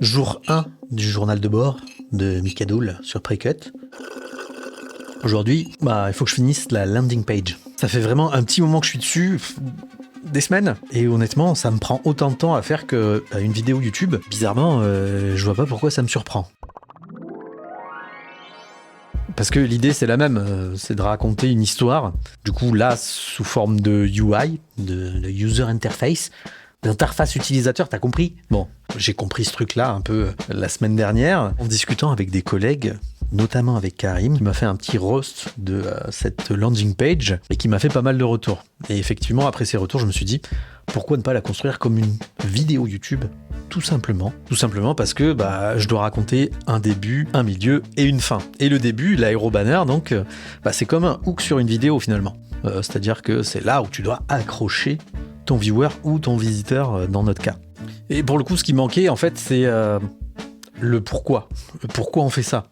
Jour 1 du journal de bord de Mikadoul sur Precut. Aujourd'hui, il faut que je finisse la landing page. Ça fait vraiment un petit moment que je suis dessus, des semaines, et honnêtement, ça me prend autant de temps à faire que une vidéo YouTube. Bizarrement, je vois pas pourquoi ça me surprend. Parce que l'idée c'est la même, c'est de raconter une histoire, du coup là sous forme de UI, de User Interface, d'interface utilisateur, t'as compris? Bon, j'ai compris ce truc-là un peu la semaine dernière, en discutant avec des collègues, notamment avec Karim, qui m'a fait un petit roast de cette landing page, et qui m'a fait pas mal de retours. Et effectivement, après ces retours, je me suis dit, pourquoi ne pas la construire comme une vidéo YouTube ? Tout simplement parce que je dois raconter un début, un milieu et une fin. Et le début, l'aérobanner, donc, c'est comme un hook sur une vidéo finalement. C'est-à-dire que c'est là où tu dois accrocher ton viewer ou ton visiteur dans notre cas. Et pour le coup, ce qui manquait, en fait, c'est le pourquoi. Pourquoi on fait ça ?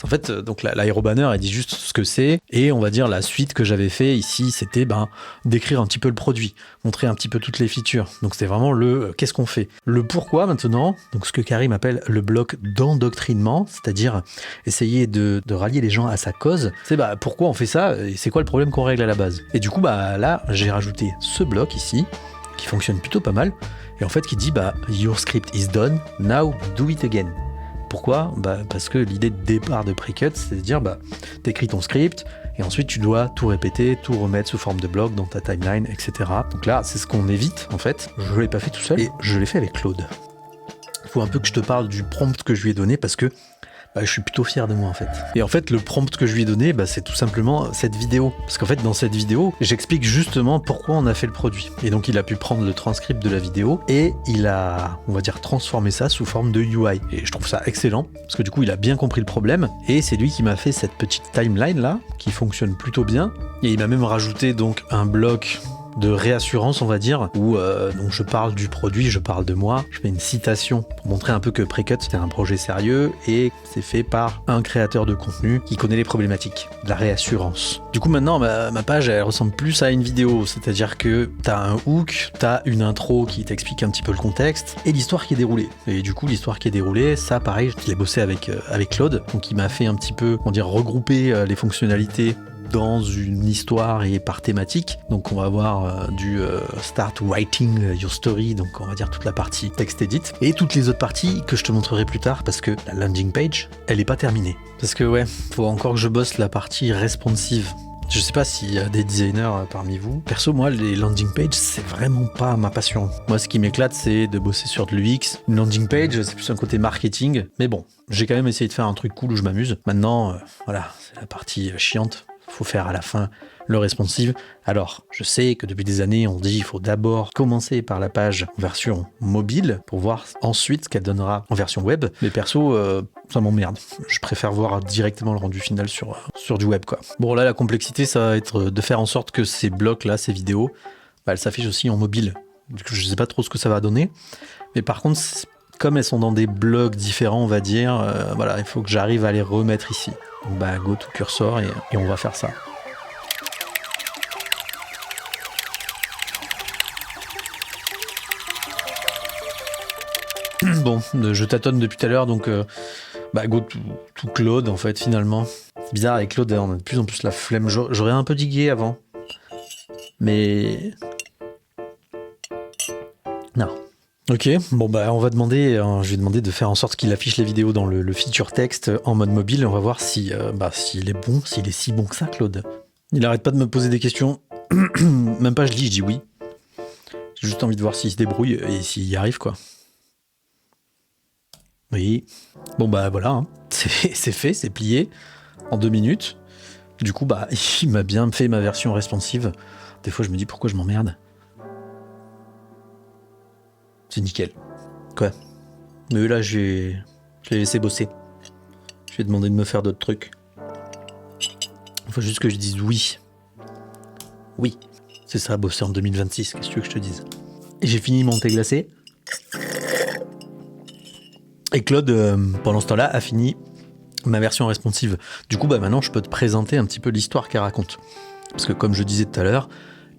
En fait, donc l'aérobanner, elle dit juste ce que c'est, et on va dire la suite que j'avais fait ici, c'était décrire un petit peu le produit, montrer un petit peu toutes les features. Donc c'était vraiment le qu'est-ce qu'on fait. Le pourquoi maintenant, donc ce que Karim appelle le bloc d'endoctrinement, c'est-à-dire essayer de rallier les gens à sa cause, c'est pourquoi on fait ça et c'est quoi le problème qu'on règle à la base. Et du coup, là, j'ai rajouté ce bloc ici, qui fonctionne plutôt pas mal, et en fait qui dit your script is done, now do it again. Pourquoi ? Parce que l'idée de départ de Precut, c'est de dire t'écris ton script et ensuite tu dois tout répéter, tout remettre sous forme de blog dans ta timeline, etc. Donc là, c'est ce qu'on évite en fait. Je ne l'ai pas fait tout seul et je l'ai fait avec Claude. Il faut un peu que je te parle du prompt que je lui ai donné parce que je suis plutôt fier de moi en fait. Et en fait, le prompt que je lui ai donné, c'est tout simplement cette vidéo. Parce qu'en fait, dans cette vidéo, j'explique justement pourquoi on a fait le produit. Et donc, il a pu prendre le transcript de la vidéo et il a, on va dire, transformé ça sous forme de UI. Et je trouve ça excellent parce que du coup, il a bien compris le problème et c'est lui qui m'a fait cette petite timeline là qui fonctionne plutôt bien. Et il m'a même rajouté donc un bloc de réassurance, on va dire, où donc je parle du produit, je parle de moi, je fais une citation pour montrer un peu que Precut c'est un projet sérieux et c'est fait par un créateur de contenu qui connaît les problématiques de la réassurance. Du coup maintenant ma page elle ressemble plus à une vidéo, c'est-à-dire que t'as un hook, t'as une intro qui t'explique un petit peu le contexte et l'histoire qui est déroulée. Et du coup l'histoire qui est déroulée, ça pareil, je l'ai bossé avec Claude, donc il m'a fait un petit peu, regrouper les fonctionnalités dans une histoire et par thématique. Donc on va avoir du start writing your story, donc on va dire toute la partie text edit et toutes les autres parties que je te montrerai plus tard parce que la landing page, elle est pas terminée. Parce que faut encore que je bosse la partie responsive. Je sais pas s'il y a des designers parmi vous. Perso, moi, les landing pages, c'est vraiment pas ma passion. Moi, ce qui m'éclate, c'est de bosser sur de l'UX. Une landing page, c'est plus un côté marketing. Mais bon, j'ai quand même essayé de faire un truc cool où je m'amuse. Maintenant, c'est la partie chiante. Faut faire à la fin le responsive. Alors, je sais que depuis des années, on dit qu'il faut d'abord commencer par la page en version mobile pour voir ensuite ce qu'elle donnera en version web. Mais perso, ça m'emmerde. Je préfère voir directement le rendu final sur du web, quoi. Bon, là, la complexité, ça va être de faire en sorte que ces blocs-là, ces vidéos, elles s'affichent aussi en mobile. Du coup, je sais pas trop ce que ça va donner. Mais par contre, comme elles sont dans des blocs différents, on va dire, il faut que j'arrive à les remettre ici. Donc go to cursor et on va faire ça. Bon, je tâtonne depuis tout à l'heure, donc go to Claude en fait finalement. C'est bizarre avec Claude, on a de plus en plus la flemme. J'aurais un peu digué avant, mais non. Ok, on va demander, je vais demander de faire en sorte qu'il affiche les vidéos dans le feature text en mode mobile et on va voir s'il est bon, s'il est si bon que ça, Claude. Il arrête pas de me poser des questions, même pas je dis oui. J'ai juste envie de voir s'il se débrouille et s'il y arrive, quoi. Oui, voilà, hein. C'est fait, c'est plié en 2 minutes. Du coup, il m'a bien fait ma version responsive. Des fois, je me dis pourquoi je m'emmerde. C'est nickel. Quoi. Mais là, je l'ai laissé bosser. Je lui ai demandé de me faire d'autres trucs. Il faut juste que je dise oui. Oui, c'est ça, bosser en 2026. Qu'est-ce que tu veux que je te dise ? Et j'ai fini mon thé glacé. Et Claude, pendant ce temps-là, a fini ma version responsive. Du coup, maintenant, je peux te présenter un petit peu l'histoire qu'elle raconte. Parce que comme je disais tout à l'heure,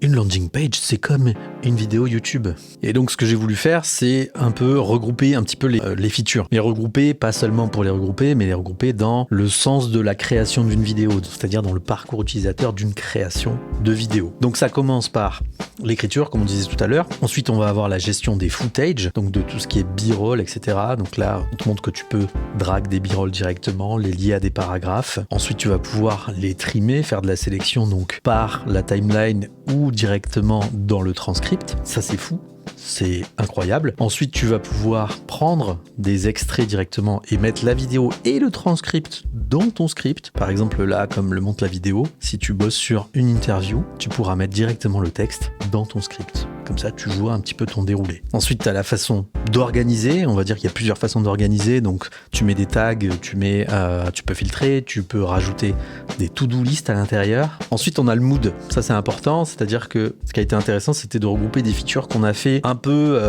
Une landing page, c'est comme une vidéo YouTube. Et donc, ce que j'ai voulu faire, c'est un peu regrouper un petit peu les features. Les regrouper, pas seulement pour les regrouper, mais les regrouper dans le sens de la création d'une vidéo, c'est-à-dire dans le parcours utilisateur d'une création de vidéo. Donc, ça commence par l'écriture, comme on disait tout à l'heure. Ensuite, on va avoir la gestion des footage, donc de tout ce qui est b-roll, etc. Donc là, on te montre que tu peux drag des b-roll directement, les lier à des paragraphes. Ensuite, tu vas pouvoir les trimer, faire de la sélection donc par la timeline ou directement dans le transcript. Ça, c'est fou. C'est incroyable. Ensuite, tu vas pouvoir prendre des extraits directement et mettre la vidéo et le transcript dans ton script. Par exemple, là, comme le montre la vidéo, si tu bosses sur une interview, tu pourras mettre directement le texte dans ton script. Comme ça, tu vois un petit peu ton déroulé. Ensuite, tu as la façon d'organiser. On va dire qu'il y a plusieurs façons d'organiser. Donc, tu mets des tags, tu peux filtrer, tu peux rajouter des to-do list à l'intérieur. Ensuite, on a le mood. Ça, c'est important. C'est-à-dire que ce qui a été intéressant, c'était de regrouper des features qu'on a fait un peu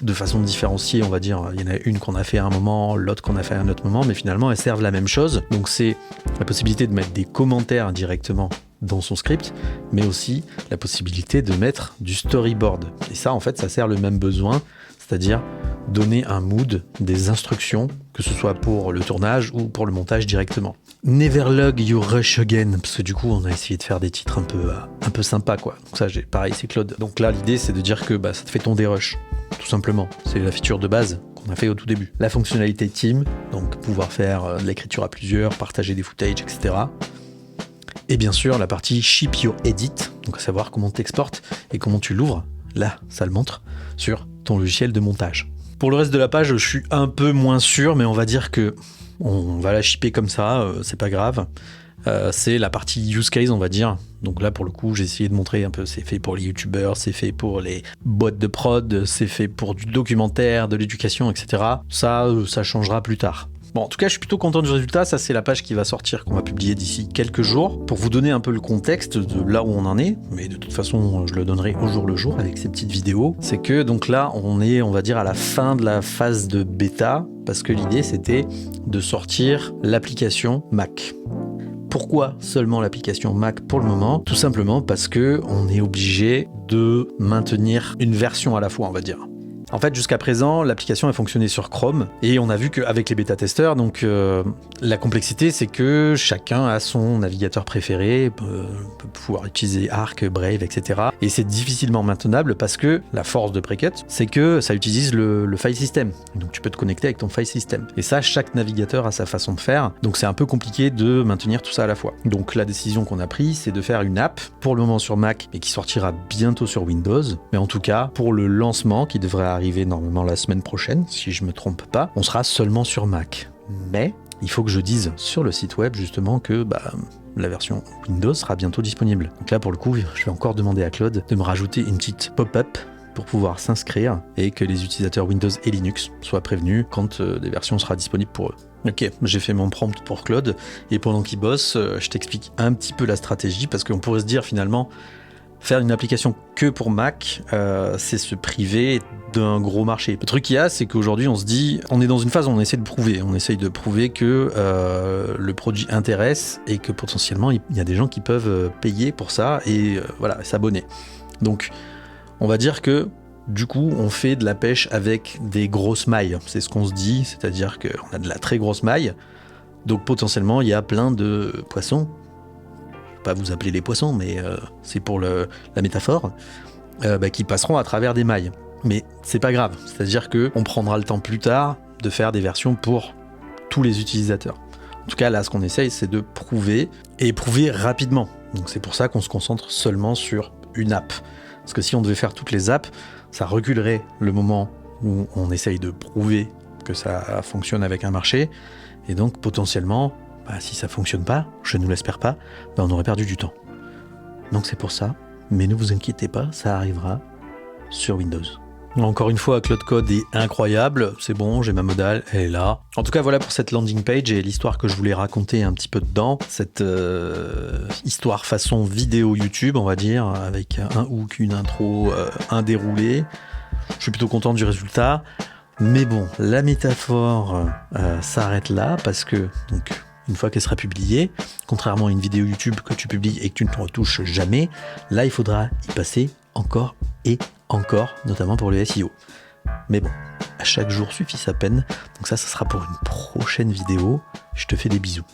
de façon différenciée, on va dire. Il y en a une qu'on a fait à un moment, l'autre qu'on a fait à un autre moment, mais finalement, elles servent la même chose. Donc, c'est la possibilité de mettre des commentaires directement dans son script, mais aussi la possibilité de mettre du storyboard. Et ça, en fait, ça sert le même besoin, c'est-à-dire donner un mood, des instructions, que ce soit pour le tournage ou pour le montage directement. Never log your rush again, parce que du coup, on a essayé de faire des titres un peu sympas, quoi. Donc ça, pareil, c'est Claude. Donc là, l'idée, c'est de dire que ça te fait ton dérush, tout simplement. C'est la feature de base qu'on a fait au tout début. La fonctionnalité team, donc pouvoir faire de l'écriture à plusieurs, partager des footages, etc. Et bien sûr, la partie Ship Your Edit, donc à savoir comment tu exportes et comment tu l'ouvres. Là, ça le montre sur ton logiciel de montage. Pour le reste de la page, je suis un peu moins sûr, mais on va dire que on va la shipper comme ça, c'est pas grave. C'est la partie use case, on va dire. Donc là, pour le coup, j'ai essayé de montrer un peu, c'est fait pour les youtubeurs, c'est fait pour les boîtes de prod, c'est fait pour du documentaire, de l'éducation, etc. Ça changera plus tard. Bon, en tout cas, je suis plutôt content du résultat. Ça, c'est la page qui va sortir, qu'on va publier d'ici quelques jours, pour vous donner un peu le contexte de là où on en est. Mais de toute façon, je le donnerai au jour le jour avec ces petites vidéos. C'est que, donc là, on est, on va dire, à la fin de la phase de bêta, parce que l'idée, c'était de sortir l'application Mac. Pourquoi seulement l'application Mac pour le moment? Tout simplement parce que on est obligé de maintenir une version à la fois, on va dire. En fait, jusqu'à présent, l'application a fonctionné sur Chrome et on a vu qu'avec les bêta-testeurs, donc la complexité, c'est que chacun a son navigateur préféré, peut pouvoir utiliser Arc, Brave, etc. Et c'est difficilement maintenable parce que la force de Precut, c'est que ça utilise le file system. Donc tu peux te connecter avec ton file system. Et ça, chaque navigateur a sa façon de faire. Donc c'est un peu compliqué de maintenir tout ça à la fois. Donc la décision qu'on a prise, c'est de faire une app pour le moment sur Mac et qui sortira bientôt sur Windows. Mais en tout cas, pour le lancement qui devrait arriver normalement la semaine prochaine, si je me trompe pas, on sera seulement sur Mac. Mais il faut que je dise sur le site web justement que la version Windows sera bientôt disponible. Donc là pour le coup, je vais encore demander à Claude de me rajouter une petite pop-up pour pouvoir s'inscrire et que les utilisateurs Windows et Linux soient prévenus quand des versions sera disponibles pour eux. Ok, j'ai fait mon prompt pour Claude et pendant qu'il bosse, je t'explique un petit peu la stratégie parce qu'on pourrait se dire finalement faire une application que pour Mac, c'est se priver d'un gros marché. Le truc qu'il y a, c'est qu'aujourd'hui, on se dit, on est dans une phase où on essaie de prouver. On essaye de prouver que le produit intéresse et que potentiellement, il y a des gens qui peuvent payer pour ça et s'abonner. Donc, on va dire que du coup, on fait de la pêche avec des grosses mailles. C'est ce qu'on se dit, c'est-à-dire qu'on a de la très grosse maille. Donc, potentiellement, il y a plein de poissons. Pas vous appeler les poissons, mais c'est pour la métaphore, qui passeront à travers des mailles. Mais c'est pas grave, c'est-à-dire qu'on prendra le temps plus tard de faire des versions pour tous les utilisateurs. En tout cas, là, ce qu'on essaye, c'est de prouver, et prouver rapidement. Donc c'est pour ça qu'on se concentre seulement sur une app. Parce que si on devait faire toutes les apps, ça reculerait le moment où on essaye de prouver que ça fonctionne avec un marché, et donc potentiellement, si ça fonctionne pas, je ne l'espère pas, on aurait perdu du temps. Donc c'est pour ça, mais ne vous inquiétez pas, ça arrivera sur Windows. Encore une fois, Claude Code est incroyable, c'est bon, j'ai ma modale, elle est là. En tout cas, voilà pour cette landing page et l'histoire que je voulais raconter un petit peu dedans, cette histoire façon vidéo YouTube, on va dire, avec un hook, une intro, un déroulé. Je suis plutôt content du résultat, mais bon, la métaphore s'arrête là parce que donc une fois qu'elle sera publiée. Contrairement à une vidéo YouTube que tu publies et que tu ne te retouches jamais, là il faudra y passer encore et encore, notamment pour le SEO. Mais bon, à chaque jour suffit sa peine. Donc ça sera pour une prochaine vidéo. Je te fais des bisous.